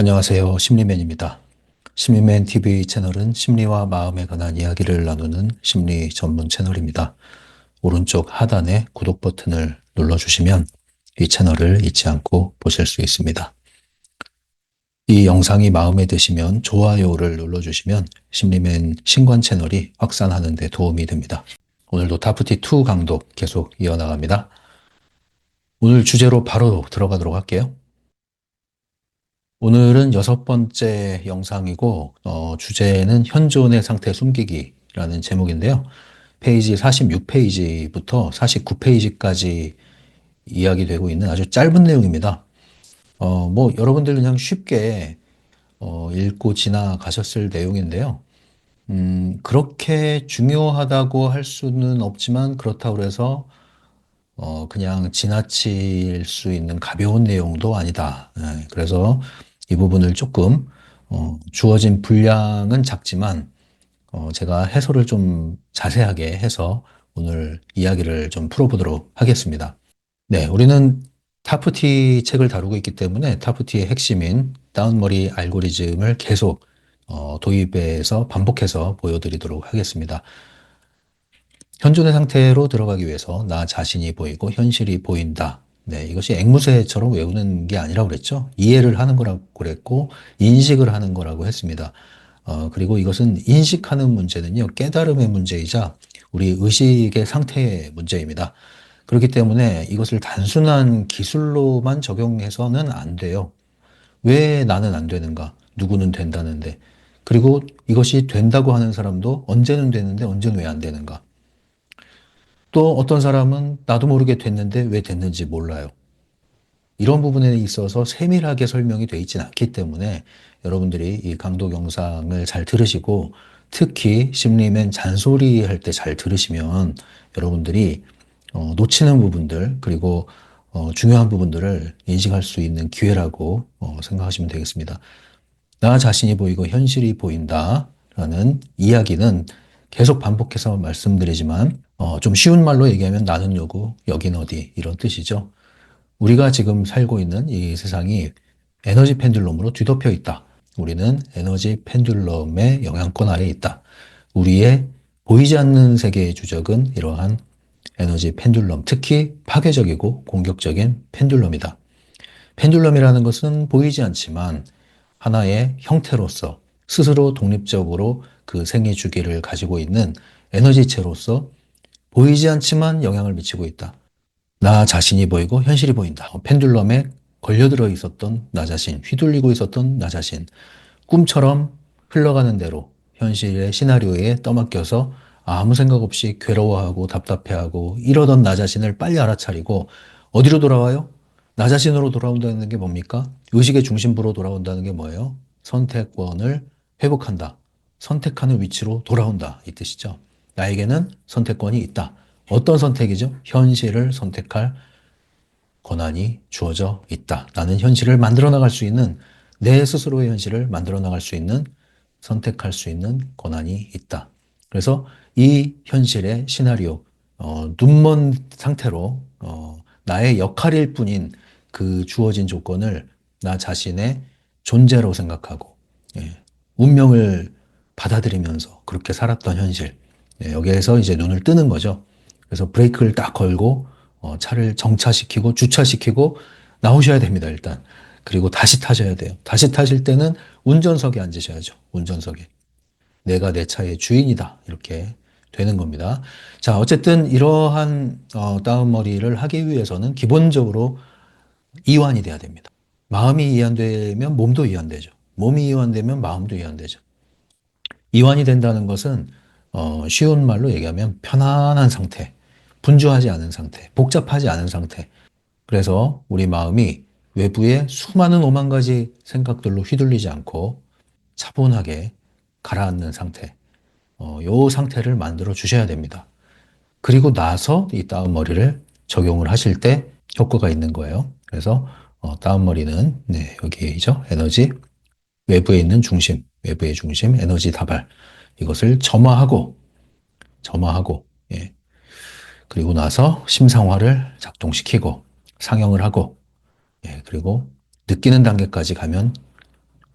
안녕하세요. 심리맨입니다. 심리맨 TV 채널은 심리와 마음에 관한 이야기를 나누는 심리 전문 채널입니다. 오른쪽 하단에 구독 버튼을 눌러주시면 이 채널을 잊지 않고 보실 수 있습니다. 이 영상이 마음에 드시면 좋아요를 눌러주시면 심리맨 신관 채널이 확산하는 데 도움이 됩니다. 오늘도 타프티2 강도 계속 이어나갑니다. 오늘 주제로 바로 들어가도록 할게요. 오늘은 6번째 영상이고, 주제는 현존의 상태 숨기기라는 제목인데요. 페이지 46페이지부터 49페이지까지 이야기되고 있는 아주 짧은 내용입니다. 여러분들 그냥 쉽게, 읽고 지나가셨을 내용인데요. 그렇게 중요하다고 할 수는 없지만, 그렇다고 해서, 그냥 지나칠 수 있는 가벼운 내용도 아니다. 예, 그래서 이 부분을 조금, 주어진 분량은 작지만, 제가 해설을 좀 자세하게 해서 오늘 이야기를 좀 풀어보도록 하겠습니다. 네, 우리는 타프티 책을 다루고 있기 때문에 타프티의 핵심인 다운머리 알고리즘을 계속 도입해서 반복해서 보여드리도록 하겠습니다. 현존의 상태로 들어가기 위해서 나 자신이 보이고 현실이 보인다. 네, 이것이 앵무새처럼 외우는 게 아니라고 그랬죠. 이해를 하는 거라고 그랬고 인식을 하는 거라고 했습니다. 그리고 이것은 인식하는 문제는요, 깨달음의 문제이자 우리 의식의 상태의 문제입니다. 그렇기 때문에 이것을 단순한 기술로만 적용해서는 안 돼요. 왜 나는 안 되는가? 누구는 된다는데. 그리고 이것이 된다고 하는 사람도 언제는 되는데 언제는 왜 안 되는가? 또 어떤 사람은 나도 모르게 됐는데 왜 됐는지 몰라요. 이런 부분에 있어서 세밀하게 설명이 되어 있지는 않기 때문에 여러분들이 이 강독 영상을 잘 들으시고 특히 심리맨 잔소리 할 때 잘 들으시면 여러분들이 놓치는 부분들 그리고 중요한 부분들을 인식할 수 있는 기회라고 생각하시면 되겠습니다. 나 자신이 보이고 현실이 보인다라는 이야기는 계속 반복해서 말씀드리지만 좀 쉬운 말로 얘기하면 나는 누구, 여긴 어디 이런 뜻이죠. 우리가 지금 살고 있는 이 세상이 에너지 펜듈럼으로 뒤덮여 있다. 우리는 에너지 펜듈럼의 영향권 아래에 있다. 우리의 보이지 않는 세계의 주적은 이러한 에너지 펜듈럼, 특히 파괴적이고 공격적인 펜듈럼이다. 펜듈럼이라는 것은 보이지 않지만 하나의 형태로서 스스로 독립적으로 그 생애 주기를 가지고 있는 에너지체로서 보이지 않지만 영향을 미치고 있다. 나 자신이 보이고 현실이 보인다. 펜듈럼에 걸려들어 있었던 나 자신, 휘둘리고 있었던 나 자신, 꿈처럼 흘러가는 대로 현실의 시나리오에 떠맡겨서 아무 생각 없이 괴로워하고 답답해하고 이러던 나 자신을 빨리 알아차리고 어디로 돌아와요? 나 자신으로 돌아온다는 게 뭡니까? 의식의 중심부로 돌아온다는 게 뭐예요? 선택권을 회복한다. 선택하는 위치로 돌아온다. 이 뜻이죠. 나에게는 선택권이 있다. 어떤 선택이죠? 현실을 선택할 권한이 주어져 있다. 나는 현실을 만들어 나갈 수 있는 내 스스로의 현실을 만들어 나갈 수 있는 선택할 수 있는 권한이 있다. 그래서 이 현실의 시나리오, 눈먼 상태로 나의 역할일 뿐인 그 주어진 조건을 나 자신의 존재로 생각하고 예, 운명을 받아들이면서 그렇게 살았던 현실. 예, 여기에서 이제 눈을 뜨는 거죠. 그래서 브레이크를 딱 걸고 차를 정차시키고 주차시키고 나오셔야 됩니다, 일단. 그리고 다시 타셔야 돼요. 다시 타실 때는 운전석에 앉으셔야죠. 운전석에. 내가 내 차의 주인이다. 이렇게 되는 겁니다. 자, 어쨌든 이러한 다운머리를 하기 위해서는 기본적으로 이완이 돼야 됩니다. 마음이 이완되면 몸도 이완되죠. 몸이 이완되면 마음도 이완되죠. 이완이 된다는 것은 쉬운 말로 얘기하면 편안한 상태, 분주하지 않은 상태, 복잡하지 않은 상태. 그래서 우리 마음이 외부의 수많은 오만 가지 생각들로 휘둘리지 않고 차분하게 가라앉는 상태. 요 상태를 만들어 주셔야 됩니다. 그리고 나서 이 다운머리를 적용을 하실 때 효과가 있는 거예요. 그래서 다운머리는 네, 여기죠. 에너지, 외부에 있는 중심, 외부의 중심, 에너지 다발. 이것을 점화하고, 예. 그리고 나서 심상화를 작동시키고, 상영을 하고, 예. 그리고 느끼는 단계까지 가면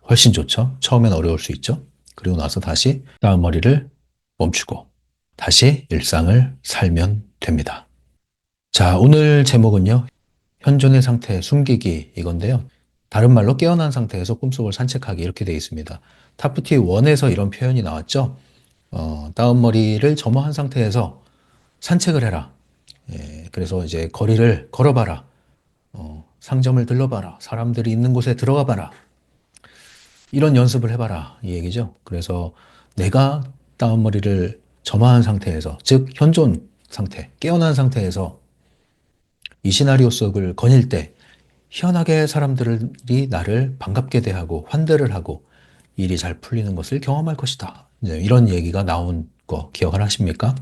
훨씬 좋죠. 처음엔 어려울 수 있죠. 그리고 나서 다시 다음 머리를 멈추고 다시 일상을 살면 됩니다. 자, 오늘 제목은요. 현존의 상태 숨기기 이건데요. 다른 말로 깨어난 상태에서 꿈속을 산책하기 이렇게 되어 있습니다. 타프티 1에서 이런 표현이 나왔죠. 다운머리를 점화한 상태에서 산책을 해라. 예, 그래서 이제 거리를 걸어봐라. 상점을 들러봐라. 사람들이 있는 곳에 들어가 봐라. 이런 연습을 해봐라. 이 얘기죠. 그래서 내가 다운머리를 점화한 상태에서, 즉 현존 상태, 깨어난 상태에서 이 시나리오 속을 거닐 때 희한하게 사람들이 나를 반갑게 대하고 환대를 하고 일이 잘 풀리는 것을 경험할 것이다. 이런 얘기가 나온 거 기억을 하십니까?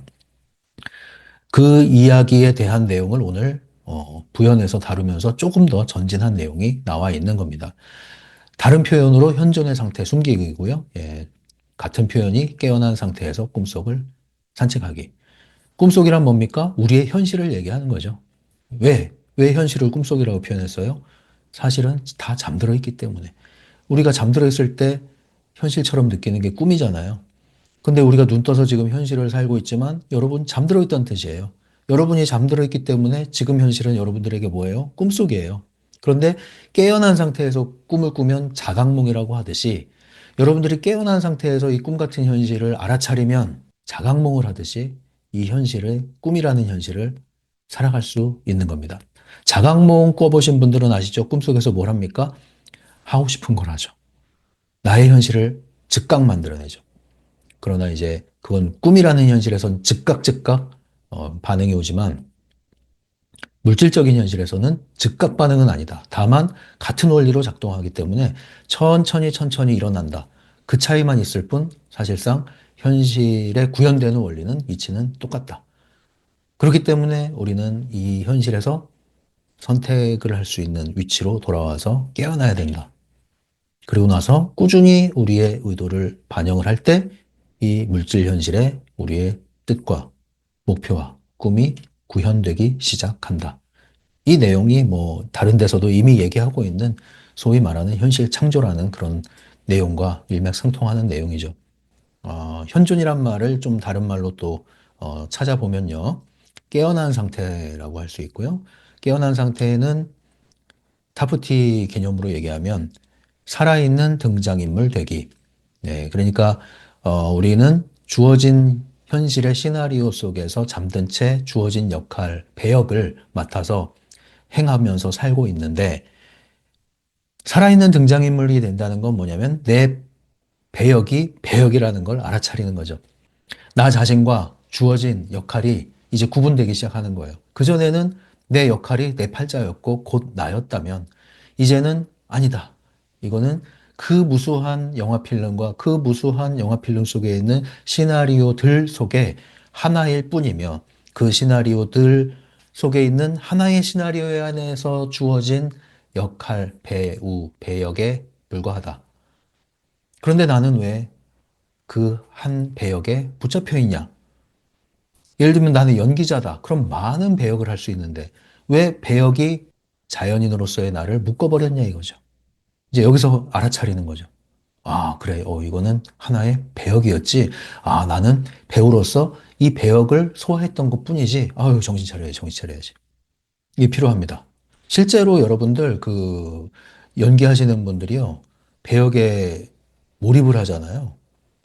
그 이야기에 대한 내용을 오늘 부연해서 다루면서 조금 더 전진한 내용이 나와 있는 겁니다. 다른 표현으로 현존의 상태 숨기기고요. 예, 같은 표현이 깨어난 상태에서 꿈속을 산책하기. 꿈속이란 뭡니까? 우리의 현실을 얘기하는 거죠. 왜 현실을 꿈속이라고 표현했어요? 사실은 다 잠들어 있기 때문에. 우리가 잠들어 있을 때 현실처럼 느끼는 게 꿈이잖아요. 근데 우리가 눈 떠서 지금 현실을 살고 있지만 여러분 잠들어 있다는 뜻이에요. 여러분이 잠들어 있기 때문에 지금 현실은 여러분들에게 뭐예요? 꿈속이에요. 그런데 깨어난 상태에서 꿈을 꾸면 자각몽이라고 하듯이 여러분들이 깨어난 상태에서 이 꿈 같은 현실을 알아차리면 자각몽을 하듯이 이 현실을 꿈이라는 현실을 살아갈 수 있는 겁니다. 자각몽 꿔보신 분들은 아시죠? 꿈속에서 뭘 합니까? 하고 싶은 걸 하죠. 나의 현실을 즉각 만들어내죠. 그러나 이제 그건 꿈이라는 현실에선 즉각 반응이 오지만 물질적인 현실에서는 즉각 반응은 아니다. 다만 같은 원리로 작동하기 때문에 천천히 일어난다. 그 차이만 있을 뿐 사실상 현실에 구현되는 원리는 이치는 똑같다. 그렇기 때문에 우리는 이 현실에서 선택을 할 수 있는 위치로 돌아와서 깨어나야 된다. 그리고 나서 꾸준히 우리의 의도를 반영을 할 때 이 물질 현실에 우리의 뜻과 목표와 꿈이 구현되기 시작한다. 이 내용이 뭐 다른 데서도 이미 얘기하고 있는 소위 말하는 현실 창조라는 그런 내용과 일맥상통하는 내용이죠. 현존이란 말을 좀 다른 말로 또 찾아보면요. 깨어난 상태라고 할 수 있고요. 깨어난 상태는 타프티 개념으로 얘기하면 살아있는 등장인물 되기. 네, 그러니까 우리는 주어진 현실의 시나리오 속에서 잠든 채 주어진 역할, 배역을 맡아서 행하면서 살고 있는데 살아있는 등장인물이 된다는 건 뭐냐면 내 배역이 배역이라는 걸 알아차리는 거죠. 나 자신과 주어진 역할이 이제 구분되기 시작하는 거예요. 그전에는 내 역할이 내 팔자였고 곧 나였다면 이제는 아니다. 이거는 그 무수한 영화 필름과 그 무수한 영화 필름 속에 있는 시나리오들 속에 하나일 뿐이며 그 시나리오들 속에 있는 하나의 시나리오 안에서 주어진 역할, 배우, 배역에 불과하다. 그런데 나는 왜 그 한 배역에 붙잡혀 있냐? 예를 들면 나는 연기자다. 그럼 많은 배역을 할 수 있는데 왜 배역이 자연인으로서의 나를 묶어버렸냐 이거죠. 이제 여기서 알아차리는 거죠. 아, 그래. 이거는 하나의 배역이었지. 아, 나는 배우로서 이 배역을 소화했던 것 뿐이지. 아유, 정신 차려야지. 이게 필요합니다. 실제로 여러분들 연기하시는 분들이요. 배역에 몰입을 하잖아요.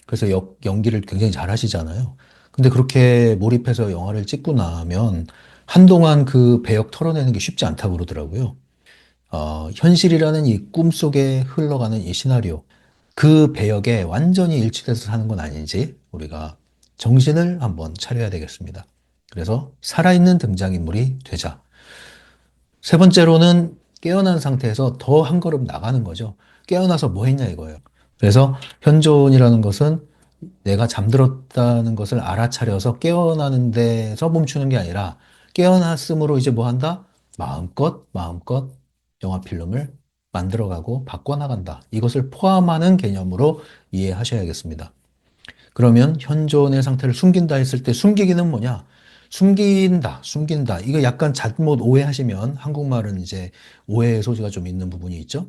그래서 연기를 굉장히 잘 하시잖아요. 근데 그렇게 몰입해서 영화를 찍고 나면 한동안 그 배역 털어내는 게 쉽지 않다고 그러더라고요. 현실이라는 이 꿈속에 흘러가는 이 시나리오, 그 배역에 완전히 일치돼서 사는 건 아닌지 우리가 정신을 한번 차려야 되겠습니다. 그래서 살아있는 등장인물이 되자. 세 번째로는 깨어난 상태에서 더 한 걸음 나가는 거죠. 깨어나서 뭐 했냐 이거예요. 그래서 현존이라는 것은 내가 잠들었다는 것을 알아차려서 깨어나는 데서 멈추는 게 아니라 깨어났으므로 이제 뭐 한다? 마음껏 영화 필름을 만들어가고 바꿔나간다. 이것을 포함하는 개념으로 이해하셔야겠습니다. 그러면 현존의 상태를 숨긴다 했을 때 숨기기는 뭐냐? 숨긴다. 이거 약간 잘못 오해하시면 한국말은 이제 오해의 소지가 좀 있는 부분이 있죠.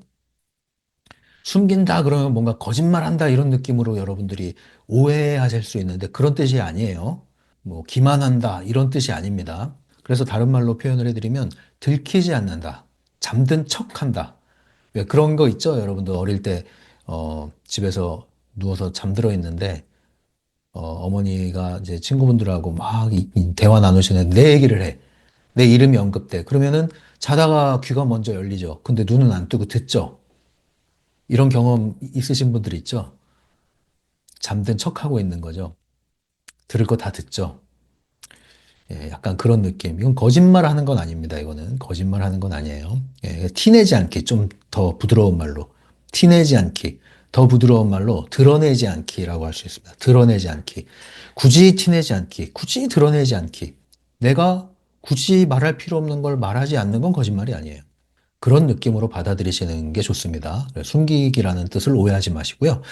숨긴다 그러면 뭔가 거짓말한다 이런 느낌으로 여러분들이 오해하실 수 있는데 그런 뜻이 아니에요. 뭐 기만한다 이런 뜻이 아닙니다. 그래서 다른 말로 표현을 해드리면 들키지 않는다, 잠든 척한다. 왜 그런 거 있죠? 여러분들 어릴 때 집에서 누워서 잠들어 있는데 어머니가 이제 친구분들하고 막 이 대화 나누시는데 내 얘기를 해. 내 이름이 언급돼. 그러면은 자다가 귀가 먼저 열리죠. 근데 눈은 안 뜨고 듣죠. 이런 경험 있으신 분들 있죠? 잠든 척하고 있는 거죠. 들을 거 다 듣죠. 예, 약간 그런 느낌. 이건 거짓말 하는 건 아닙니다. 이거는 거짓말 하는 건 아니에요. 예, 티내지 않기. 좀 더 부드러운 말로. 티내지 않기. 더 부드러운 말로 드러내지 않기라고 할 수 있습니다. 드러내지 않기. 굳이 티내지 않기. 굳이 드러내지 않기. 내가 굳이 말할 필요 없는 걸 말하지 않는 건 거짓말이 아니에요. 그런 느낌으로 받아들이시는 게 좋습니다. 숨기기라는 뜻을 오해하지 마시고요.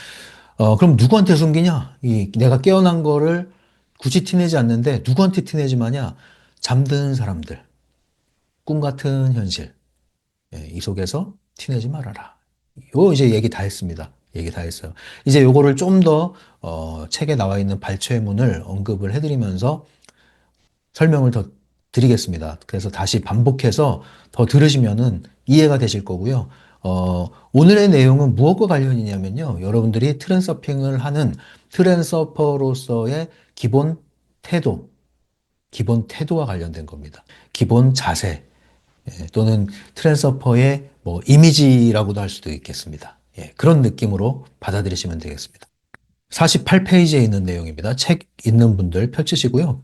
그럼 누구한테 숨기냐? 내가 깨어난 거를 굳이 티내지 않는데 누구한테 티내지 마냐? 잠든 사람들, 꿈 같은 현실. 예, 이 속에서 티내지 말아라. 요 이제 얘기 다 했습니다. 얘기 다 했어요. 이제 요거를 좀 더, 책에 나와 있는 발췌문을 언급을 해드리면서 설명을 더 드리겠습니다. 그래서 다시 반복해서 더 들으시면은 이해가 되실 거고요. 오늘의 내용은 무엇과 관련이냐면요. 여러분들이 트랜서핑을 하는 트랜서퍼로서의 태도, 기본 태도와 관련된 겁니다. 기본 자세, 또는 트랜서퍼의 뭐 이미지라고도 할 수도 있겠습니다. 예, 그런 느낌으로 받아들이시면 되겠습니다. 48페이지에 있는 내용입니다. 책 있는 분들 펼치시고요.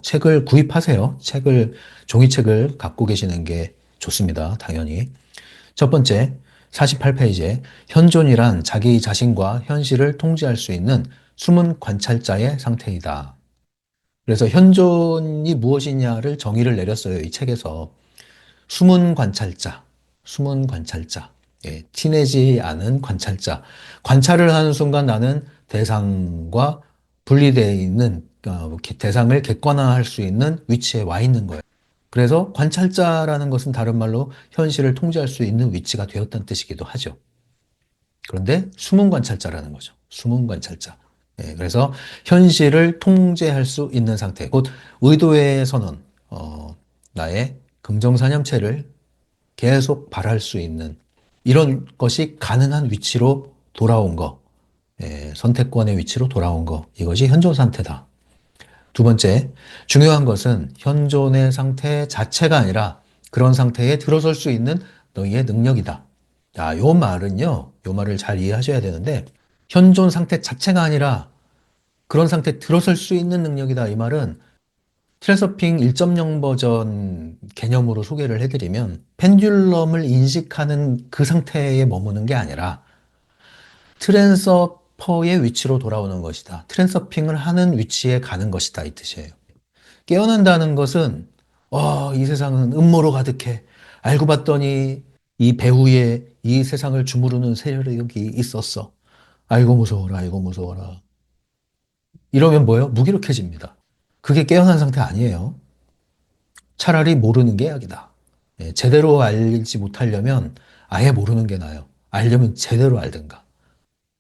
책을 구입하세요. 종이책을 갖고 계시는 게 좋습니다. 당연히. 첫 번째, 48페이지에 현존이란 자기 자신과 현실을 통제할 수 있는 숨은 관찰자의 상태이다. 그래서 현존이 무엇이냐를 정의를 내렸어요. 이 책에서. 숨은 관찰자, 숨은 관찰자, 예, 티내지 않은 관찰자. 관찰을 하는 순간 나는 대상과 분리되어 있는, 대상을 객관화할 수 있는 위치에 와 있는 거예요. 그래서 관찰자라는 것은 다른 말로 현실을 통제할 수 있는 위치가 되었다는 뜻이기도 하죠. 그런데 숨은 관찰자라는 거죠. 숨은 관찰자. 예, 그래서 현실을 통제할 수 있는 상태, 곧 의도의 선언, 나의 긍정사념체를 계속 발할 수 있는 이런 것이 가능한 위치로 돌아온 거, 예, 선택권의 위치로 돌아온 거, 이것이 현존 상태다. 두 번째, 중요한 것은 현존의 상태 자체가 아니라 그런 상태에 들어설 수 있는 너희의 능력이다. 자, 요 말은요, 요 말을 잘 이해하셔야 되는데, 현존 상태 자체가 아니라 그런 상태에 들어설 수 있는 능력이다. 이 말은 트랜서핑 1.0 버전 개념으로 소개를 해드리면 펜듈럼을 인식하는 그 상태에 머무는 게 아니라 트랜서퍼의 위치로 돌아오는 것이다. 트랜서핑을 하는 위치에 가는 것이다. 이 뜻이에요. 깨어난다는 것은 이 세상은 음모로 가득해. 알고 봤더니 이 배후에 이 세상을 주무르는 세력이 있었어. 아이고 무서워라. 아이고 무서워라. 이러면 뭐예요? 무기력해집니다. 그게 깨어난 상태 아니에요. 차라리 모르는 게 약이다. 예, 제대로 알지 못하려면 아예 모르는 게 나아요. 알려면 제대로 알든가.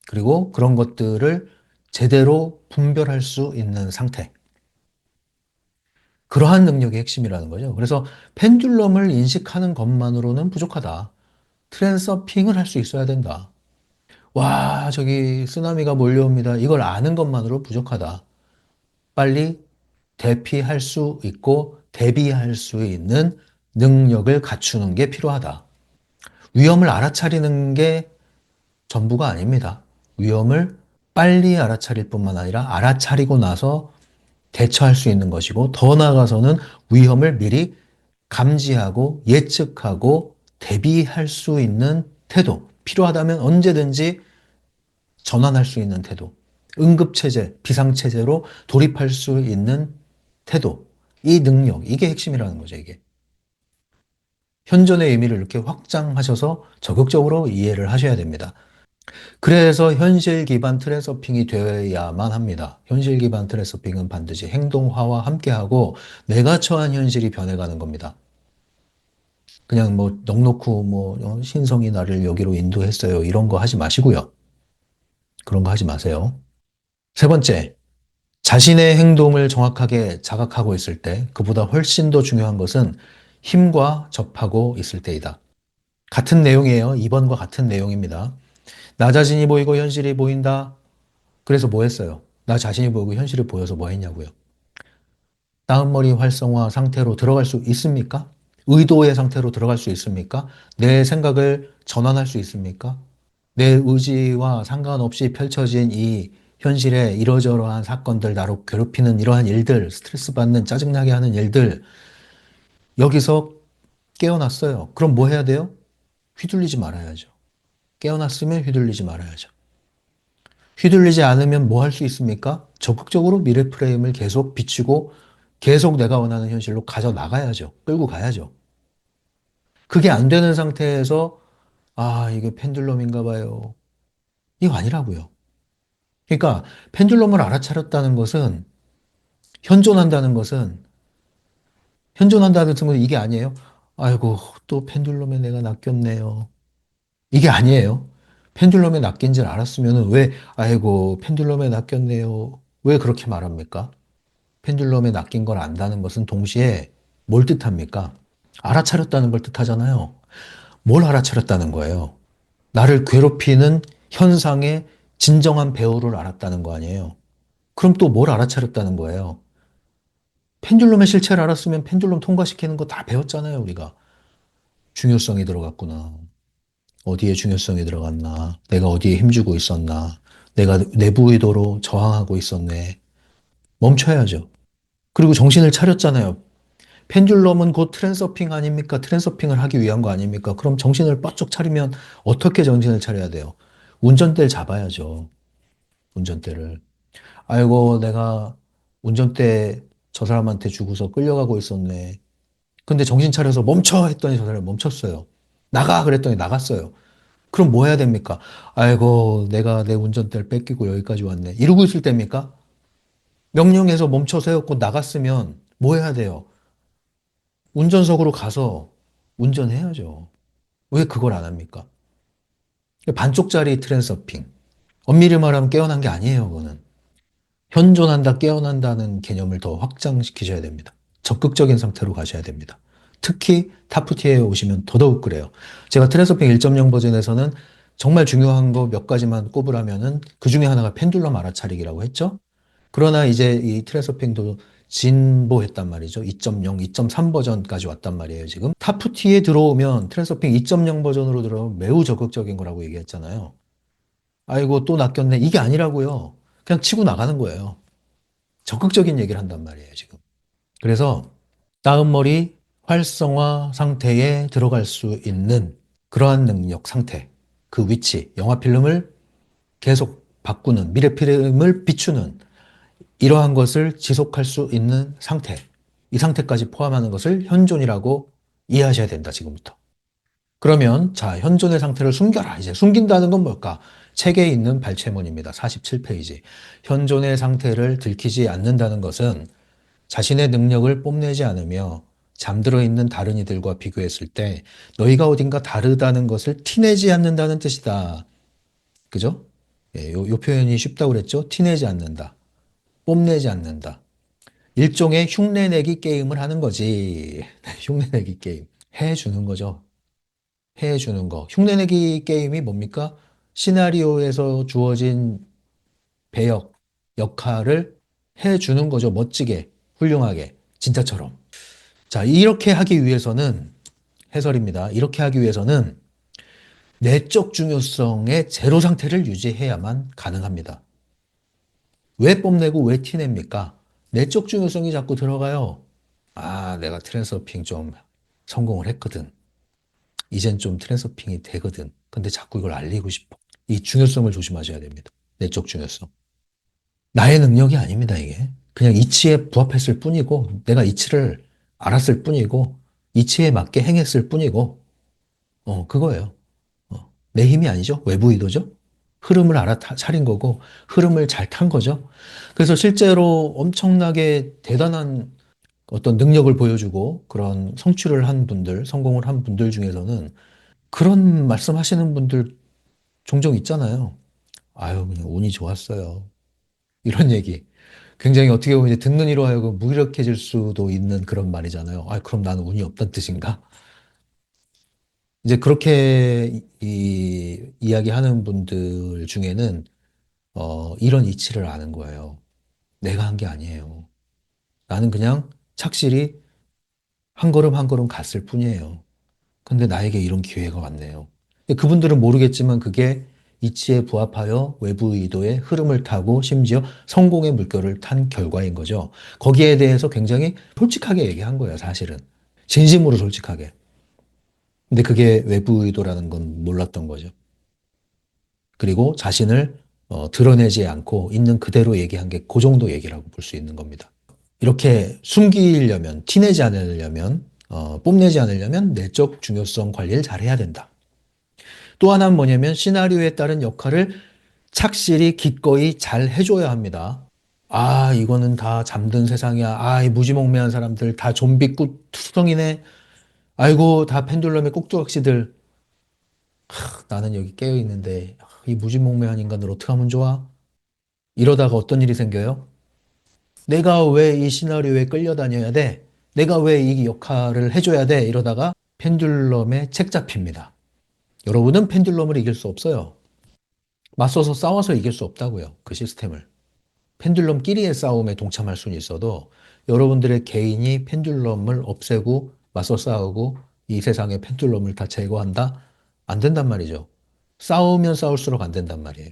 그리고 그런 것들을 제대로 분별할 수 있는 상태. 그러한 능력이 핵심이라는 거죠. 그래서 펜듈럼을 인식하는 것만으로는 부족하다. 트랜서핑을 할 수 있어야 된다. 와, 저기 쓰나미가 몰려옵니다. 이걸 아는 것만으로 부족하다. 빨리 대피할 수 있고 대비할 수 있는 능력을 갖추는 게 필요하다. 위험을 알아차리는 게 전부가 아닙니다. 위험을 빨리 알아차릴 뿐만 아니라 알아차리고 나서 대처할 수 있는 것이고 더 나아가서는 위험을 미리 감지하고 예측하고 대비할 수 있는 태도. 필요하다면 언제든지 전환할 수 있는 태도. 응급체제, 비상체제로 돌입할 수 있는 태도. 이 능력, 이게 핵심이라는 거죠, 이게. 현존의 의미를 이렇게 확장하셔서 적극적으로 이해를 하셔야 됩니다. 그래서 현실 기반 트랜서핑이 되어야만 합니다. 현실 기반 트랜서핑은 반드시 행동화와 함께하고 내가 처한 현실이 변해가는 겁니다. 그냥 뭐 넋놓고 뭐 신성이 나를 여기로 인도했어요. 이런 거 하지 마시고요. 그런 거 하지 마세요. 세 번째, 자신의 행동을 정확하게 자각하고 있을 때 그보다 훨씬 더 중요한 것은 힘과 접하고 있을 때이다. 같은 내용이에요. 2번과 같은 내용입니다. 나 자신이 보이고 현실이 보인다. 그래서 뭐 했어요? 나 자신이 보이고 현실이 보여서 뭐 했냐고요? 다운머리 활성화 상태로 들어갈 수 있습니까? 의도의 상태로 들어갈 수 있습니까? 내 생각을 전환할 수 있습니까? 내 의지와 상관없이 펼쳐진 이 현실에 이러저러한 사건들, 나로 괴롭히는 이러한 일들, 스트레스 받는 짜증나게 하는 일들, 여기서 깨어났어요. 그럼 뭐 해야 돼요? 휘둘리지 말아야죠. 깨어났으면 휘둘리지 말아야죠. 휘둘리지 않으면 뭐 할 수 있습니까? 적극적으로 미래 프레임을 계속 비추고 계속 내가 원하는 현실로 가져 나가야죠. 끌고 가야죠. 그게 안 되는 상태에서 아, 이게 펜듈럼인가 봐요. 이거 아니라고요. 그러니까 펜듈럼을 알아차렸다는 것은 현존한다는 현존한다는 뜻은 이게 아니에요. 아이고, 또 펜듈럼에 내가 낚였네요. 이게 아니에요. 펜듈럼에 낚인 줄 알았으면 왜, 아이고, 펜듈럼에 낚였네요. 왜 그렇게 말합니까? 펜듈럼에 낚인 걸 안다는 것은 동시에 뭘 뜻합니까? 알아차렸다는 걸 뜻하잖아요. 뭘 알아차렸다는 거예요? 나를 괴롭히는 현상의 진정한 배후를 알았다는 거 아니에요? 그럼 또 뭘 알아차렸다는 거예요? 펜듈럼의 실체를 알았으면 펜듈럼 통과시키는 거 다 배웠잖아요, 우리가. 중요성이 들어갔구나. 어디에 중요성이 들어갔나. 내가 어디에 힘주고 있었나. 내가 내부 의도로 저항하고 있었네. 멈춰야죠. 그리고 정신을 차렸잖아요. 펜듈럼은 곧 트랜서핑 아닙니까? 트랜서핑을 하기 위한 거 아닙니까? 그럼 정신을 바짝 차리면 어떻게 정신을 차려야 돼요? 운전대를 잡아야죠. 운전대를. 아이고, 내가 운전대 저 사람한테 주고서 끌려가고 있었네. 근데 정신 차려서 멈춰 했더니 저 사람이 멈췄어요. 나가 그랬더니 나갔어요. 그럼 뭐 해야 됩니까? 아이고, 내가 내 운전대를 뺏기고 여기까지 왔네. 이러고 있을 때입니까? 명령해서 멈춰 세웠고 나갔으면 뭐 해야 돼요? 운전석으로 가서 운전해야죠. 왜 그걸 안 합니까? 반쪽짜리 트랜서핑. 엄밀히 말하면 깨어난 게 아니에요, 그거는. 현존한다, 깨어난다는 개념을 더 확장시키셔야 됩니다. 적극적인 상태로 가셔야 됩니다. 특히 타프티에 오시면 더더욱 그래요. 제가 트랜서핑 1.0 버전에서는 정말 중요한 거 몇 가지만 꼽으라면은 그 중에 하나가 펜듈럼 알아차리기라고 했죠. 그러나 이제 이 트랜서핑도 진보했단 말이죠. 2.0, 2.3 버전까지 왔단 말이에요, 지금. 타프티에 들어오면 트랜서핑 2.0 버전으로 들어오면 매우 적극적인 거라고 얘기했잖아요. 아이고, 또 낚였네. 이게 아니라고요. 그냥 치고 나가는 거예요. 적극적인 얘기를 한단 말이에요, 지금. 그래서 다운머리 활성화 상태에 들어갈 수 있는 그러한 능력 상태, 그 위치, 영화 필름을 계속 바꾸는, 미래 필름을 비추는 이러한 것을 지속할 수 있는 상태, 이 상태까지 포함하는 것을 현존이라고 이해하셔야 된다, 지금부터. 그러면, 자, 현존의 상태를 숨겨라. 이제 숨긴다는 건 뭘까? 책에 있는 발췌문입니다. 47페이지. 현존의 상태를 들키지 않는다는 것은 자신의 능력을 뽐내지 않으며 잠들어 있는 다른 이들과 비교했을 때 너희가 어딘가 다르다는 것을 티내지 않는다는 뜻이다. 그죠? 예, 요 표현이 쉽다고 그랬죠? 티내지 않는다. 뽐내지 않는다. 일종의 흉내내기 게임을 하는 거지. 흉내내기 게임. 해주는 거죠. 해주는 거. 흉내내기 게임이 뭡니까? 시나리오에서 주어진 배역, 역할을 해주는 거죠. 멋지게, 훌륭하게, 진짜처럼. 자, 이렇게 하기 위해서는, 해설입니다. 이렇게 하기 위해서는 내적 중요성의 제로 상태를 유지해야만 가능합니다. 왜 뽐내고 왜 티냅니까? 내적 중요성이 자꾸 들어가요. 아, 내가 트랜스서핑 좀 성공을 했거든. 이젠 좀 트랜스서핑이 되거든. 근데 자꾸 이걸 알리고 싶어. 이 중요성을 조심하셔야 됩니다. 내적 중요성. 나의 능력이 아닙니다, 이게. 그냥 이치에 부합했을 뿐이고, 내가 이치를 알았을 뿐이고, 이치에 맞게 행했을 뿐이고, 그거예요. 내 힘이 아니죠. 외부 의도죠. 흐름을 알아차린 거고, 흐름을 잘 탄 거죠. 그래서 실제로 엄청나게 대단한 어떤 능력을 보여주고 그런 성취를 한 분들, 성공을 한 분들 중에서는 그런 말씀하시는 분들 종종 있잖아요. 아유, 그냥 운이 좋았어요. 이런 얘기. 굉장히 어떻게 보면 이제 듣는 이로 하여금 무기력해질 수도 있는 그런 말이잖아요. 아, 그럼 나는 운이 없다는 뜻인가? 이제 그렇게 이야기하는 분들 중에는 이런 이치를 아는 거예요. 내가 한 게 아니에요. 나는 그냥 착실히 한 걸음 한 걸음 갔을 뿐이에요. 근데 나에게 이런 기회가 왔네요. 그분들은 모르겠지만 그게 이치에 부합하여 외부 의도의 흐름을 타고 심지어 성공의 물결을 탄 결과인 거죠. 거기에 대해서 굉장히 솔직하게 얘기한 거예요, 사실은. 진심으로 솔직하게. 근데 그게 외부 의도라는 건 몰랐던 거죠. 그리고 자신을 드러내지 않고 있는 그대로 얘기한 게 그 정도 얘기라고 볼 수 있는 겁니다. 이렇게 숨기려면, 티내지 않으려면, 뽐내지 않으려면 내적 중요성 관리를 잘 해야 된다. 또 하나는 뭐냐면 시나리오에 따른 역할을 착실히 기꺼이 잘 해줘야 합니다. 아, 이거는 다 잠든 세상이야. 아, 이 무지몽매한 사람들 다 좀비 투성이네. 아이고, 다 펜듈럼의 꼭두각시들. 나는 여기 깨어 있는데 이 무지몽매한 인간을 어떻게 하면 좋아? 이러다가 어떤 일이 생겨요? 내가 왜 이 시나리오에 끌려다녀야 돼? 내가 왜 이 역할을 해줘야 돼? 이러다가 펜듈럼에 책 잡힙니다. 여러분은 펜듈럼을 이길 수 없어요. 맞서서 싸워서 이길 수 없다고요. 그 시스템을. 펜듈럼끼리의 싸움에 동참할 수는 있어도 여러분들의 개인이 펜듈럼을 없애고 맞서 싸우고 이 세상의 펜듈럼을 다 제거한다? 안 된단 말이죠. 싸우면 싸울수록 안 된단 말이에요.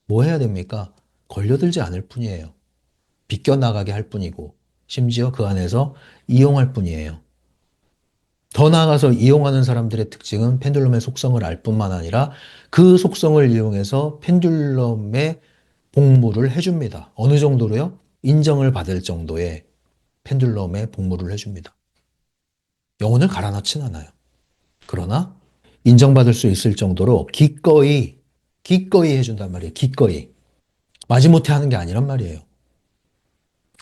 뭐 해야 됩니까? 걸려들지 않을 뿐이에요. 비껴나가게 할 뿐이고, 심지어 그 안에서 이용할 뿐이에요. 더 나아가서 이용하는 사람들의 특징은 펜듈럼의 속성을 알 뿐만 아니라 그 속성을 이용해서 펜듈럼의 복무를 해줍니다. 어느 정도로요? 인정을 받을 정도의 펜듈럼의 복무를 해줍니다. 영혼을 갈아넣진 않아요. 그러나 인정받을 수 있을 정도로 기꺼이 해준단 말이에요. 기꺼이. 마지못해 하는 게 아니란 말이에요.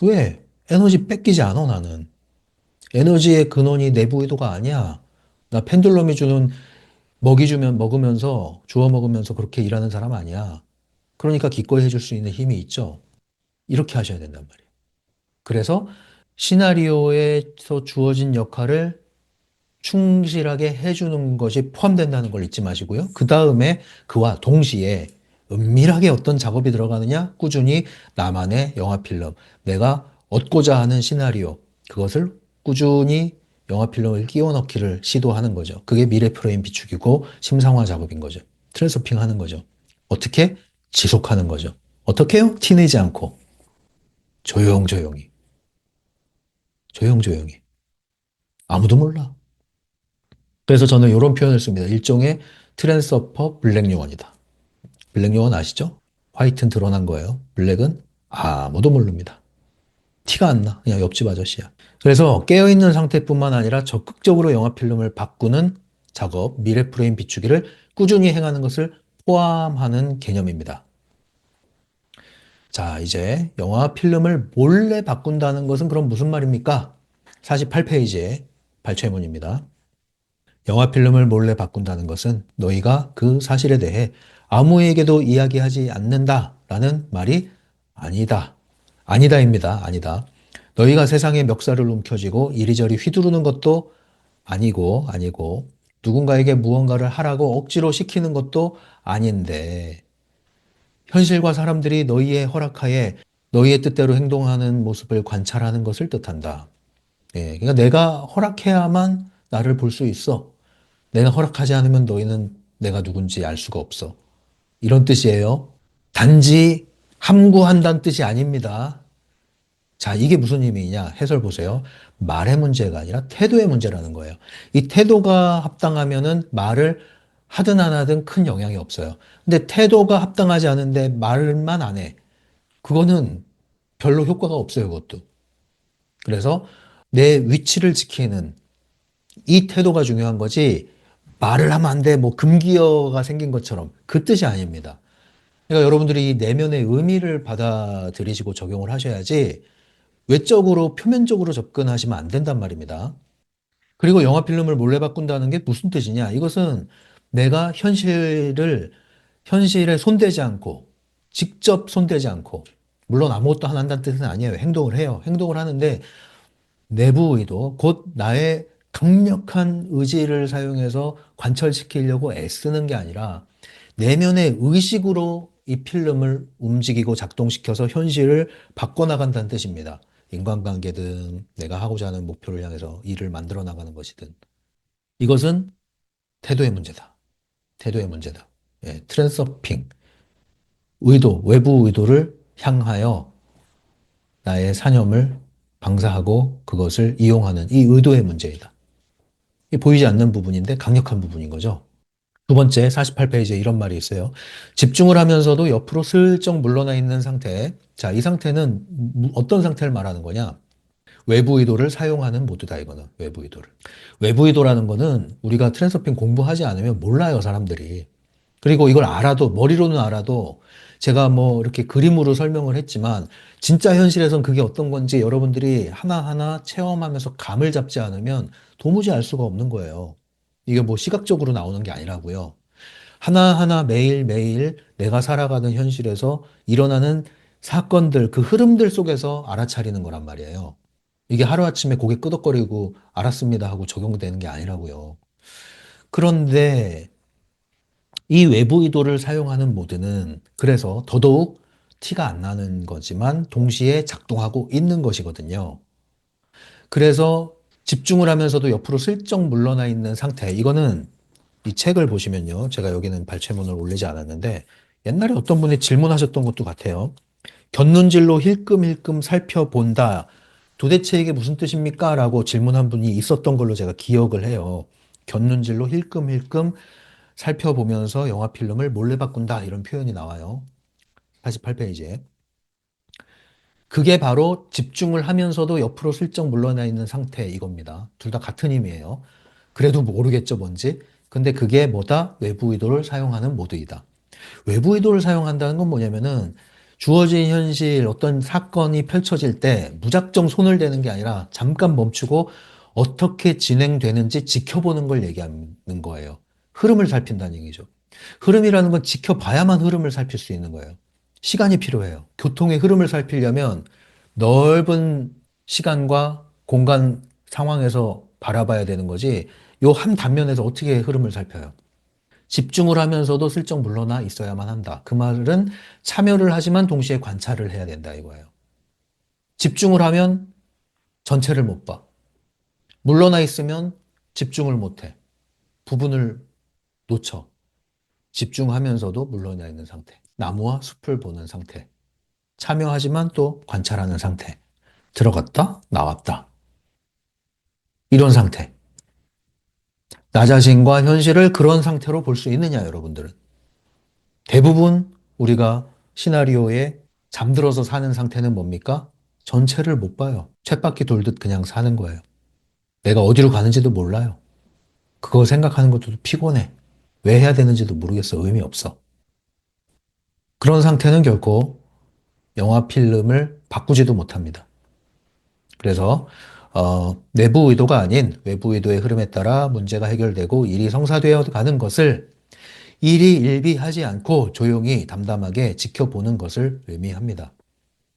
왜? 에너지 뺏기지 않아, 나는. 에너지의 근원이 내부 의도가 아니야. 나 펜듈럼이 주는 먹으면서, 주워 먹으면서 그렇게 일하는 사람 아니야. 그러니까 기꺼이 해줄 수 있는 힘이 있죠. 이렇게 하셔야 된단 말이에요. 그래서 시나리오에서 주어진 역할을 충실하게 해주는 것이 포함된다는 걸 잊지 마시고요. 그 다음에 그와 동시에 은밀하게 어떤 작업이 들어가느냐? 꾸준히 나만의 영화 필름, 내가 얻고자 하는 시나리오, 그것을 꾸준히 영화 필름을 끼워 넣기를 시도하는 거죠. 그게 미래 프레임 비축이고 심상화 작업인 거죠. 트랜스서핑 하는 거죠. 어떻게? 지속하는 거죠. 어떻게요? 티내지 않고 조용조용히, 조용조용히. 아무도 몰라. 그래서 저는 이런 표현을 씁니다. 일종의 트랜스퍼 블랙 요원이다. 블랙 요원 아시죠? 화이트는 드러난 거예요. 블랙은 아무도 모릅니다. 티가 안 나. 그냥 옆집 아저씨야. 그래서 깨어있는 상태뿐만 아니라 적극적으로 영화 필름을 바꾸는 작업, 미래 프레임 비추기를 꾸준히 행하는 것을 포함하는 개념입니다. 자, 이제 영화 필름을 몰래 바꾼다는 것은 그럼 무슨 말입니까? 48페이지의 발췌문입니다. 영화 필름을 몰래 바꾼다는 것은 너희가 그 사실에 대해 아무에게도 이야기하지 않는다라는 말이 아니다. 아니다입니다. 아니다. 너희가 세상의 멱살을 움켜쥐고 이리저리 휘두르는 것도 아니고, 누군가에게 무언가를 하라고 억지로 시키는 것도 아닌데, 현실과 사람들이 너희의 허락하에 너희의 뜻대로 행동하는 모습을 관찰하는 것을 뜻한다. 예, 그러니까 내가 허락해야만 나를 볼 수 있어. 내가 허락하지 않으면 너희는 내가 누군지 알 수가 없어. 이런 뜻이에요. 단지 함구한다는 뜻이 아닙니다. 자, 이게 무슨 의미냐? 해설 보세요. 말의 문제가 아니라 태도의 문제라는 거예요. 이 태도가 합당하면은 말을 하든 안 하든 큰 영향이 없어요. 근데 태도가 합당하지 않은데 말만 안 해. 그거는 별로 효과가 없어요, 그것도. 그래서 내 위치를 지키는 이 태도가 중요한 거지, 말을 하면 안 돼, 뭐 금기어가 생긴 것처럼 그 뜻이 아닙니다. 그러니까 여러분들이 이 내면의 의미를 받아들이시고 적용을 하셔야지 외적으로 표면적으로 접근하시면 안 된단 말입니다. 그리고 영화 필름을 몰래 바꾼다는 게 무슨 뜻이냐? 이것은 내가 현실에 손대지 않고, 직접 손대지 않고, 물론 아무것도 안 한다는 뜻은 아니에요. 행동을 해요. 행동을 하는데 내부 의도, 곧 나의 강력한 의지를 사용해서 관철시키려고 애쓰는 게 아니라 내면의 의식으로 이 필름을 움직이고 작동시켜서 현실을 바꿔나간다는 뜻입니다. 인간관계든 내가 하고자 하는 목표를 향해서 일을 만들어 나가는 것이든. 이것은 태도의 문제다. 태도의 문제다. 예, 트랜서핑, 외부 의도를 향하여 나의 사념을 방사하고 그것을 이용하는 이 의도의 문제이다. 이 보이지 않는 부분인데 강력한 부분인 거죠. 두 번째, 48페이지에 이런 말이 있어요. 집중을 하면서도 옆으로 슬쩍 물러나 있는 상태. 자, 이 상태는 어떤 상태를 말하는 거냐? 외부 의도를 사용하는 모드다, 이거는. 외부 의도를. 외부 의도라는 거는 우리가 트랜서핑 공부하지 않으면 몰라요, 사람들이. 그리고 이걸 알아도, 머리로는 알아도 제가 뭐 이렇게 그림으로 설명을 했지만 진짜 현실에선 그게 어떤 건지 여러분들이 하나하나 체험하면서 감을 잡지 않으면 도무지 알 수가 없는 거예요. 이게 뭐 시각적으로 나오는 게 아니라고요. 하나하나 매일매일 내가 살아가는 현실에서 일어나는 사건들, 그 흐름들 속에서 알아차리는 거란 말이에요. 이게 하루아침에 고개 끄덕거리고 알았습니다 하고 적용되는 게 아니라고요. 그런데 이 외부 의도를 사용하는 모드는 그래서 더더욱 티가 안 나는 거지만 동시에 작동하고 있는 것이거든요. 그래서 집중을 하면서도 옆으로 슬쩍 물러나 있는 상태. 이거는 이 책을 보시면요. 제가 여기는 발췌문을 올리지 않았는데 옛날에 어떤 분이 질문하셨던 것도 같아요. 곁눈질로 힐끔힐끔 살펴본다. 도대체 이게 무슨 뜻입니까? 라고 질문한 분이 있었던 걸로 제가 기억을 해요. 곁눈질로 힐끔힐끔 살펴보면서 영화 필름을 몰래 바꾼다. 이런 표현이 나와요. 48페이지에. 그게 바로 집중을 하면서도 옆으로 슬쩍 물러나 있는 상태 이겁니다. 둘 다 같은 의미예요. 그래도 모르겠죠, 뭔지. 근데 그게 뭐다? 외부 의도를 사용하는 모드이다. 외부 의도를 사용한다는 건 뭐냐면은 주어진 현실 어떤 사건이 펼쳐질 때 무작정 손을 대는 게 아니라 잠깐 멈추고 어떻게 진행되는지 지켜보는 걸 얘기하는 거예요. 흐름을 살핀다는 얘기죠. 흐름이라는 건 지켜봐야만 흐름을 살필 수 있는 거예요. 시간이 필요해요. 교통의 흐름을 살피려면 넓은 시간과 공간 상황에서 바라봐야 되는 거지, 요 한 단면에서 어떻게 흐름을 살펴요? 집중을 하면서도 슬쩍 물러나 있어야만 한다. 그 말은 참여를 하지만 동시에 관찰을 해야 된다 이거예요. 집중을 하면 전체를 못 봐. 물러나 있으면 집중을 못 해. 부분을 놓쳐. 집중하면서도 물러나 있는 상태. 나무와 숲을 보는 상태. 참여하지만 또 관찰하는 상태. 들어갔다, 나왔다. 이런 상태. 나 자신과 현실을 그런 상태로 볼 수 있느냐, 여러분들은. 대부분 우리가 시나리오에 잠들어서 사는 상태는 뭡니까? 전체를 못 봐요. 쳇바퀴 돌듯 그냥 사는 거예요. 내가 어디로 가는지도 몰라요. 그거 생각하는 것도 피곤해. 왜 해야 되는지도 모르겠어. 의미 없어. 그런 상태는 결코 영화 필름을 바꾸지도 못합니다. 그래서 내부 의도가 아닌 외부 의도의 흐름에 따라 문제가 해결되고 일이 성사되어 가는 것을 일희일비하지 않고 조용히 담담하게 지켜보는 것을 의미합니다.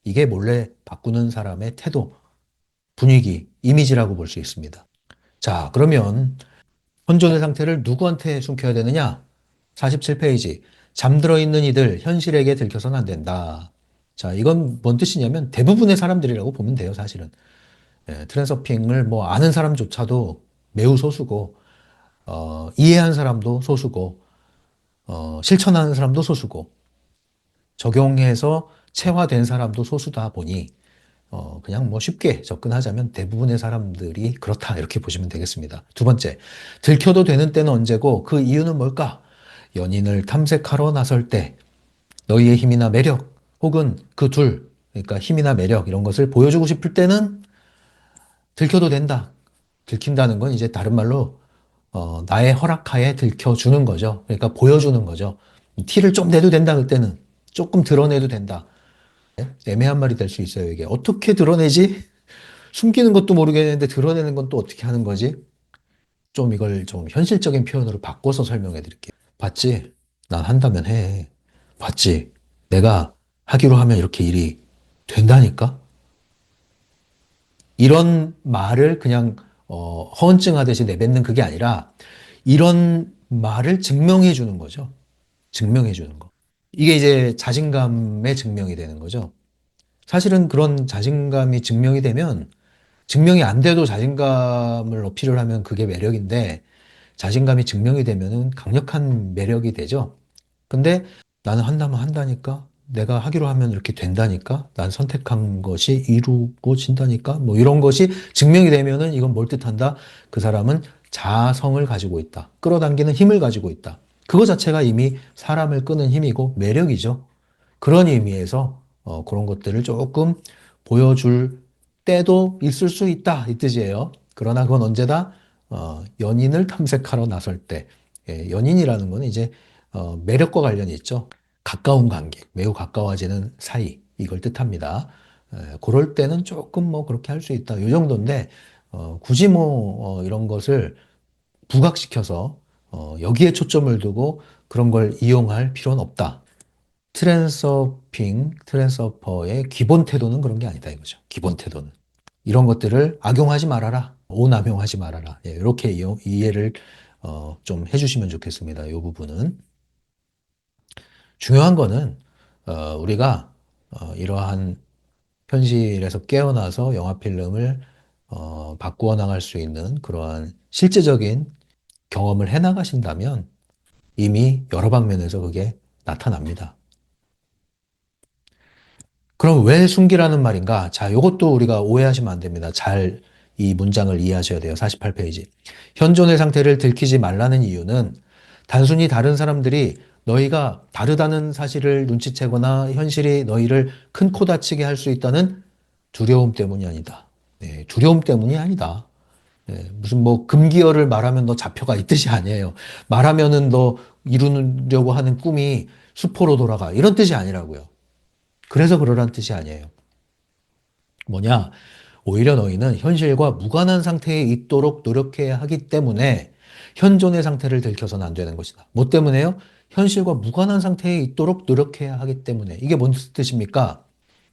이게 몰래 바꾸는 사람의 태도, 분위기, 이미지라고 볼 수 있습니다. 자, 그러면 혼돈의 상태를 누구한테 숨겨야 되느냐? 47페이지. 잠들어 있는 이들, 현실에게 들켜서는 안 된다. 자, 이건 뭔 뜻이냐면 대부분의 사람들이라고 보면 돼요, 사실은. 예, 트랜서핑을 뭐 아는 사람조차도 매우 소수고, 이해한 사람도 소수고, 실천하는 사람도 소수고, 적용해서 체화된 사람도 소수다 보니, 그냥 뭐 쉽게 접근하자면 대부분의 사람들이 그렇다. 이렇게 보시면 되겠습니다. 두 번째, 들켜도 되는 때는 언제고 그 이유는 뭘까? 연인을 탐색하러 나설 때 너희의 힘이나 매력 혹은 그 둘, 그러니까 힘이나 매력 이런 것을 보여주고 싶을 때는 들켜도 된다. 들킨다는 건 이제 다른 말로 나의 허락하에 들켜주는 거죠. 그러니까 보여주는 거죠. 티를 좀 내도 된다. 그때는 조금 드러내도 된다. 애매한 말이 될 수 있어요, 이게. 어떻게 드러내지? 숨기는 것도 모르겠는데 드러내는 건 또 어떻게 하는 거지? 좀 이걸 좀 현실적인 표현으로 바꿔서 설명해 드릴게요. 봤지? 난 한다면 해. 봤지? 내가 하기로 하면 이렇게 일이 된다니까? 이런 말을 그냥 허언증하듯이 내뱉는 그게 아니라 이런 말을 증명해 주는 거죠. 증명해 주는 거. 이게 이제 자신감의 증명이 되는 거죠. 사실은 그런 자신감이 증명이 되면 증명이 안 돼도 자신감을 어필을 하면 그게 매력인데 자신감이 증명이 되면은 강력한 매력이 되죠. 근데 나는 한다면 한다니까? 내가 하기로 하면 이렇게 된다니까? 난 선택한 것이 이루어진다니까? 뭐 이런 것이 증명이 되면은 이건 뭘 뜻한다? 그 사람은 자아성을 가지고 있다. 끌어당기는 힘을 가지고 있다. 그거 자체가 이미 사람을 끄는 힘이고 매력이죠. 그런 의미에서 그런 것들을 조금 보여줄 때도 있을 수 있다. 이 뜻이에요. 그러나 그건 언제다? 연인을 탐색하러 나설 때. 예, 연인이라는 건 이제 매력과 관련이 있죠. 가까운 관계, 매우 가까워지는 사이, 이걸 뜻합니다. 그럴 때는 조금 뭐 그렇게 할 수 있다. 이 정도인데, 굳이 뭐, 이런 것을 부각시켜서, 여기에 초점을 두고 그런 걸 이용할 필요는 없다. 트랜서퍼의 기본 태도는 그런 게 아니다 이거죠. 기본 태도는. 이런 것들을 악용하지 말아라. 오남용하지 말아라. 예, 이렇게 이해를 좀 해주시면 좋겠습니다. 이 부분은. 중요한 거는 우리가 이러한 현실에서 깨어나서 영화 필름을 바꾸어 나갈 수 있는 그러한 실제적인 경험을 해 나가신다면 이미 여러 방면에서 그게 나타납니다. 그럼 왜 숨기라는 말인가? 자, 이것도 우리가 오해하시면 안 됩니다. 잘 이 문장을 이해하셔야 돼요. 48페이지. 현존의 상태를 들키지 말라는 이유는 단순히 다른 사람들이 너희가 다르다는 사실을 눈치채거나 현실이 너희를 큰 코 다치게 할 수 있다는 두려움 때문이 아니다. 네, 두려움 때문이 아니다. 네, 무슨 뭐 금기어를 말하면 너 잡혀가 이 뜻이 아니에요. 말하면은 너 이루려고 하는 꿈이 수포로 돌아가. 이런 뜻이 아니라고요. 그래서 그러란 뜻이 아니에요. 뭐냐? 오히려 너희는 현실과 무관한 상태에 있도록 노력해야 하기 때문에 현존의 상태를 들켜서는 안 되는 것이다. 뭐 때문에요? 현실과 무관한 상태에 있도록 노력해야 하기 때문에. 이게 뭔 뜻입니까?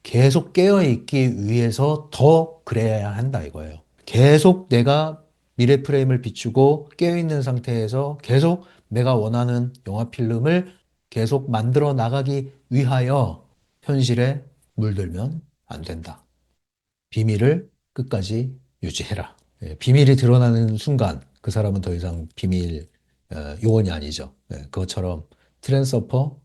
계속 깨어있기 위해서 더 그래야 한다 이거예요. 계속 내가 미래 프레임을 비추고 깨어있는 상태에서 계속 내가 원하는 영화 필름을 계속 만들어 나가기 위하여 현실에 물들면 안 된다. 비밀을 끝까지 유지해라. 예, 비밀이 드러나는 순간 그 사람은 더 이상 비밀 요원이 아니죠. 예, 그것처럼 트랜스퍼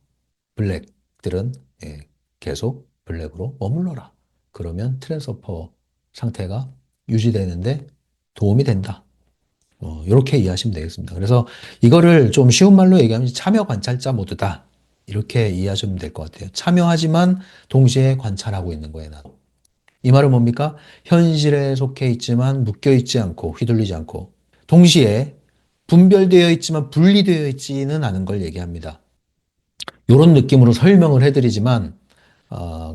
블랙들은 예, 계속 블랙으로 머물러라. 그러면 트랜스퍼 상태가 유지되는데 도움이 된다. 이렇게 이해하시면 되겠습니다. 그래서 이거를 좀 쉬운 말로 얘기하면 참여 관찰자 모드다. 이렇게 이해하시면 될 것 같아요. 참여하지만 동시에 관찰하고 있는 거예요, 나도. 이 말은 뭡니까? 현실에 속해 있지만 묶여 있지 않고 휘둘리지 않고 동시에 분별되어 있지만 분리되어 있지는 않은 걸 얘기합니다. 이런 느낌으로 설명을 해드리지만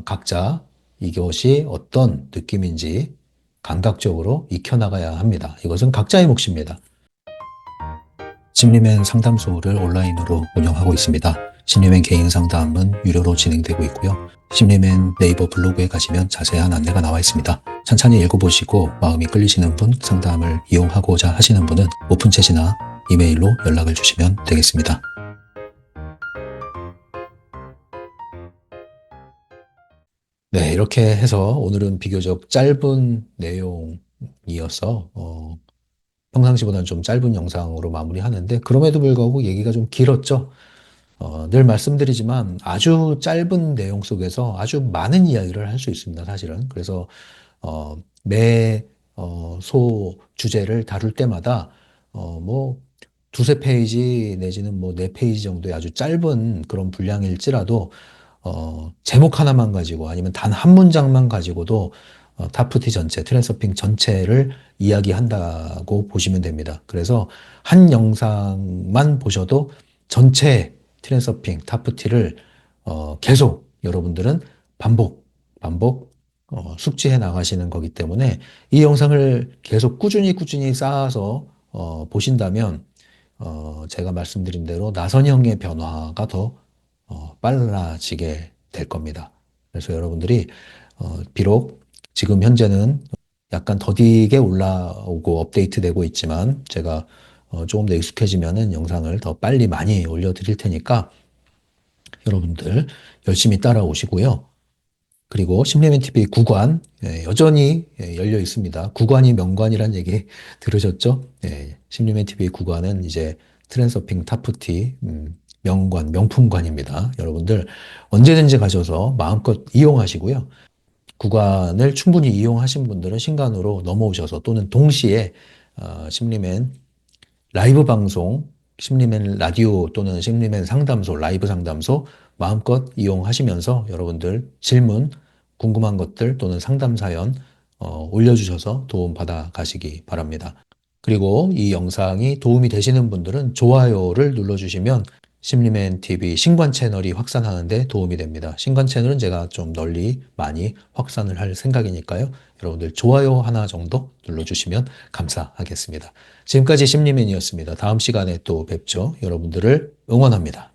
각자 이것이 어떤 느낌인지 감각적으로 익혀나가야 합니다. 이것은 각자의 몫입니다. 심리맨 상담소를 온라인으로 운영하고 있습니다. 심리맨 개인 상담은 유료로 진행되고 있고요. 심리맨 네이버 블로그에 가시면 자세한 안내가 나와 있습니다. 천천히 읽어보시고 마음이 끌리시는 분, 상담을 이용하고자 하시는 분은 오픈챗이나 이메일로 연락을 주시면 되겠습니다. 네, 이렇게 해서 오늘은 비교적 짧은 내용이어서 평상시보다는 좀 짧은 영상으로 마무리하는데 그럼에도 불구하고 얘기가 좀 길었죠. 늘 말씀드리지만 아주 짧은 내용 속에서 아주 많은 이야기를 할 수 있습니다, 사실은. 그래서, 소 주제를 다룰 때마다, 뭐, 두세 페이지 내지는 뭐 네 페이지 정도의 아주 짧은 그런 분량일지라도, 제목 하나만 가지고 아니면 단 한 문장만 가지고도 타프티 전체, 트랜서핑 전체를 이야기한다고 보시면 됩니다. 그래서 한 영상만 보셔도 전체 트랜서핑, 타프티를 계속 여러분들은 반복 반복 숙지해 나가시는 거기 때문에 이 영상을 계속 꾸준히 쌓아서 보신다면 제가 말씀드린 대로 나선형의 변화가 더 빨라지게 될 겁니다. 그래서 여러분들이 비록 지금 현재는 약간 더디게 올라오고 업데이트되고 있지만 제가 조금 더 익숙해지면은 영상을 더 빨리 많이 올려드릴 테니까 여러분들 열심히 따라오시고요. 그리고 심리맨 TV 구관 여전히 열려 있습니다. 구관이 명관이란 얘기 들으셨죠? 심리맨 TV 구관은 이제 트랜서핑 타프티 명관, 명품관입니다. 여러분들 언제든지 가셔서 마음껏 이용하시고요. 구간을 충분히 이용하신 분들은 신간으로 넘어오셔서 또는 동시에 심리맨 라이브 방송, 심리맨 라디오 또는 심리맨 상담소, 라이브 상담소 마음껏 이용하시면서 여러분들 질문, 궁금한 것들 또는 상담 사연 올려주셔서 도움 받아 가시기 바랍니다. 그리고 이 영상이 도움이 되시는 분들은 좋아요를 눌러주시면 심리맨 TV 신관 채널이 확산하는데 도움이 됩니다. 신관 채널은 제가 좀 널리 많이 확산을 할 생각이니까요. 여러분들 좋아요 하나 정도 눌러주시면 감사하겠습니다. 지금까지 심리맨이었습니다. 다음 시간에 또 뵙죠. 여러분들을 응원합니다.